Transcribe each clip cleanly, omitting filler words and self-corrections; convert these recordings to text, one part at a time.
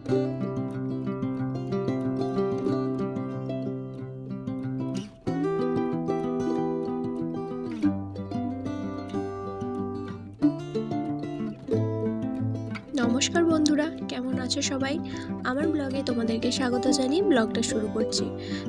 নমস্কার বন্ধুরা, কেমন আছো সবাই? আমার ব্লগে তোমাদেরকে স্বাগত জানিয়ে ব্লগটা শুরু করছি।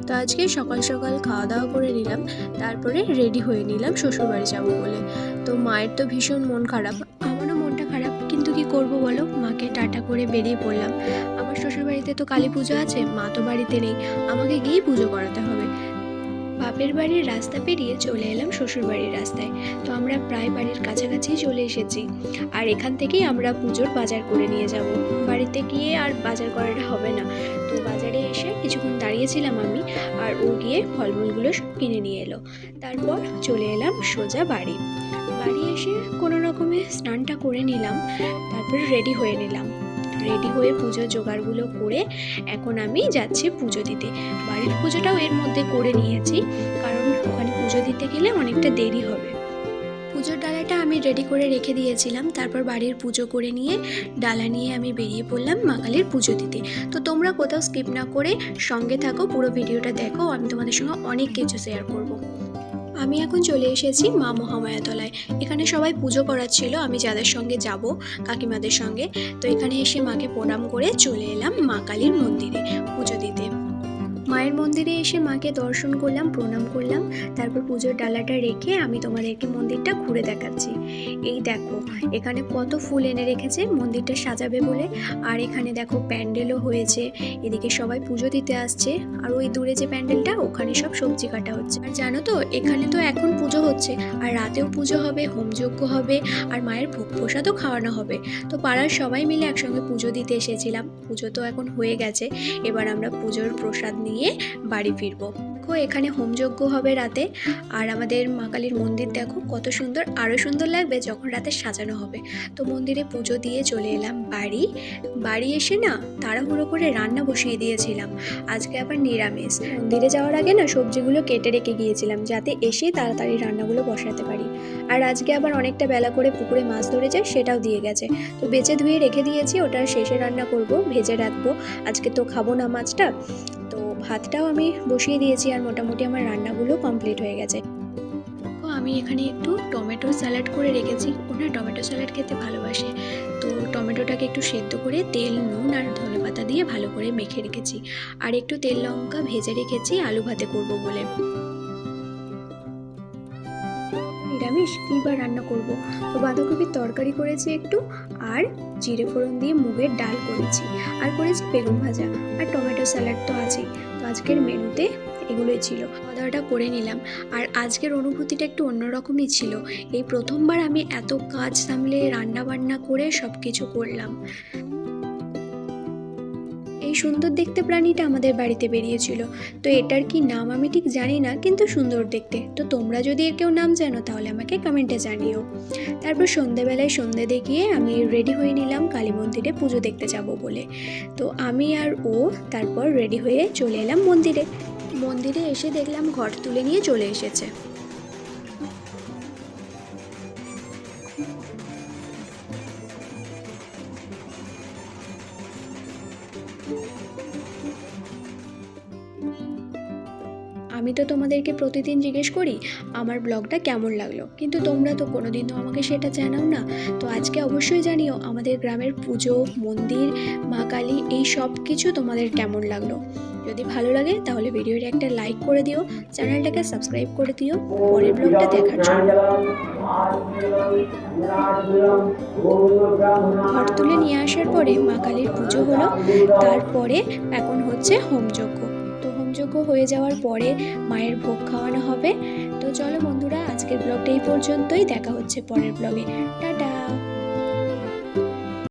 তো আজকে সকাল সকাল খাওয়া দাওয়া করে নিলাম, তারপরে রেডি হয়ে নিলাম শ্বশুরবাড়ি যাবো বলে। তো মায়ের তো ভীষণ মন খারাপ, আমারও মনটা খারাপ, কিন্তু কি করব বলো, মাকে টাটা করে বেরিয়ে পড়লাম। আমার শ্বশুরবাড়িতে তো কালী পুজো আছে, মা তো বাড়িতে নেই, আমাকে গিয়েই পুজো করাতে হবে। বাপের বাড়ির রাস্তা পেরিয়ে চলে এলাম শ্বশুর বাড়ির রাস্তায়। তো আমরা প্রায় বাড়ির কাছাকাছি চলে এসেছি, আর এখান থেকেই আমরা পুজোর বাজার করে নিয়ে যাব। বাড়িতে গিয়ে আর বাজার করাটা হবে না। তো বাজারে এসে কিছুক্ষণ দাঁড়িয়েছিলাম আমি, আর ও গিয়ে ফলমূলগুলো সব কিনে নিয়ে এলো। তারপর চলে এলাম সোজা বাড়ি। বাড়ি এসে কোনো রকমে স্নানটা করে নিলাম, তারপর রেডি হয়ে নিলাম। রেডি হয়ে পুজোর জোগাড়গুলো করে এখন আমি যাচ্ছি পুজো দিতে। বাড়ির পুজোটাও এর মধ্যে করে নিয়েছি, কারণ ওখানে পুজো দিতে গেলে অনেকটা দেরি হবে। পুজোর ডালাটা আমি রেডি করে রেখে দিয়েছিলাম, তারপর বাড়ির পুজো করে নিয়ে ডালা নিয়ে আমি বেরিয়ে পড়লাম মা কালীর পুজো দিতে। তো তোমরা কোথাও স্কিপ না করে সঙ্গে থাকো, পুরো ভিডিওটা দেখো, আমি তোমাদের সঙ্গে অনেক কিছু শেয়ার করব। আমি এখন চলে এসেছি মা মহামায়াতলায়। এখানে সবাই পুজো করাচ্ছিল, আমি যাদের সঙ্গে যাব, কাকিমাদের সঙ্গে। তো এখানে এসে মাকে প্রণাম করে চলে এলাম মা কালীর মন্দিরে পুজো দিতে। মায়ের মন্দিরে এসে মাকে দর্শন করলাম, প্রণাম করলাম, তারপর পুজোর ডালাটা রেখে আমি তোমাদেরকে মন্দিরটা ঘুরে দেখাচ্ছি। এই দেখো, এখানে কত ফুল এনে রেখেছে মন্দিরটা সাজাবে বলে। আর এখানে দেখো প্যান্ডেলও হয়েছে, এদিকে সবাই পুজো দিতে আসছে। আর ওই দূরে যে প্যান্ডেলটা, ওখানে সব সবজি কাটা হচ্ছে। আর জানো তো, এখানে তো এখন পুজো হচ্ছে, আর রাতেও পুজো হবে, হোমযজ্ঞ হবে, আর মায়ের ভোগ প্রসাদও খাওয়ানো হবে। তো পাড়ার সবাই মিলে একসঙ্গে পুজো দিতে এসেছিলাম। পুজো তো এখন হয়ে গেছে, এবার আমরা পুজোর প্রসাদ নিয়ে বাড়ি ফিরবো। দেখো, এখানে হোমযজ্ঞ হবে রাতে। আর আমাদের মা কালীর মন্দির দেখো কত সুন্দর, আরো সুন্দর লাগবে যখন রাতে সাজানো হবে। তো মন্দিরে পুজো দিয়ে চলে এলাম বাড়ি এসে না তাড়াহুড়ো করে রান্না বসিয়ে দিয়েছিলাম। আজকে আবার নিরামিষ। মন্দিরে যাওয়ার আগে না সবজিগুলো কেটে রেখে গিয়েছিলাম, যাতে এসে তাড়াতাড়ি রান্নাগুলো বসাতে পারি। আর আজকে আবার অনেকটা বেলা করে পুকুরে মাছ ধরে যায়, সেটাও দিয়ে গেছে। তো বেছে ধুয়ে রেখে দিয়েছি, ওটা শেষে রান্না করব, ভেজে রাখবো। আজকে তো খাবো না মাছটা। তো ভাতটাও আমি বসিয়ে দিয়েছি, আর মোটামুটি আমার রান্নাগুলো কমপ্লিট হয়ে গেছে। আমি এখানে একটু টমেটো স্যালাড করে রেখেছি, ওরা টমেটো স্যালাড খেতে ভালোবাসে। তো টমেটোটাকে একটু সেদ্ধ করে তেল, নুন আর ধনেপাতা দিয়ে ভালো করে মেখে রেখেছি। আর একটু তেল লঙ্কা ভেজে রেখেছি আলু ভাতে করব বলে। নিরামিষ কী বা রান্না করব, তো বাঁধাকপির তরকারি করেছি একটু, আর জিরে ফোড়ন দিয়ে মুগের ডাল করেছি, আর করেছি বেগুন ভাজা, আর টমেটো স্যালাড তো আছেই। তো আজকের মেনুতে এগুলোই ছিল। খাওয়া দাওয়াটা করে নিলাম। আর আজকের অনুভূতিটা একটু অন্যরকমই ছিল। এই প্রথমবার আমি এত কাজ সামলে রান্না বান্না করে সব কিছু করলাম। এই সুন্দর দেখতে প্রাণীটা আমাদের বাড়িতে বেরিয়েছিল। তো এটার কি নাম আমি ঠিক জানি না, কিন্তু সুন্দর দেখতে। তো তোমরা যদি এর কেউ নাম জানো তাহলে আমাকে কমেন্টে জানিও। তারপর সন্ধেবেলায় সন্ধে দেখিয়ে আমি রেডি হয়ে নিলাম কালী মন্দিরে পুজো দেখতে যাব বলে। তো আমি আর ও তারপর রেডি হয়ে চলে এলাম মন্দিরে এসে দেখলাম ঘট তুলে নিয়ে চলে এসেছে। আমি তো তোমাদেরকে প্রতিদিন জিজ্ঞেস করি আমার ব্লগটা কেমন লাগলো, কিন্তু তোমরা তো কোনোদিনও আমাকে সেটা জানাও না। তো আজকে অবশ্যই জানিও আমাদের গ্রামের পুজো, মন্দির, মা কালী, এই সব কিছু তোমাদের কেমন লাগলো। যদি ভালো লাগে তাহলে ভিডিওটা একটা লাইক করে দিও, চ্যানেলটাকে সাবস্ক্রাইব করে দিও পরের ব্লগটা দেখার জন্য। ঘর তুলে নিয়ে আসার পরে মা কালীর পুজো হলো, তারপরে এখন হচ্ছে হোমযজ্ঞ। তো হোমযজ্ঞ হয়ে যাওয়ার পরে মায়ের ভোগ খাওয়ানো হবে। তো চলো বন্ধুরা, আজকের ব্লগটা এই পর্যন্তই, দেখা হচ্ছে পরের ব্লগে। টাটা।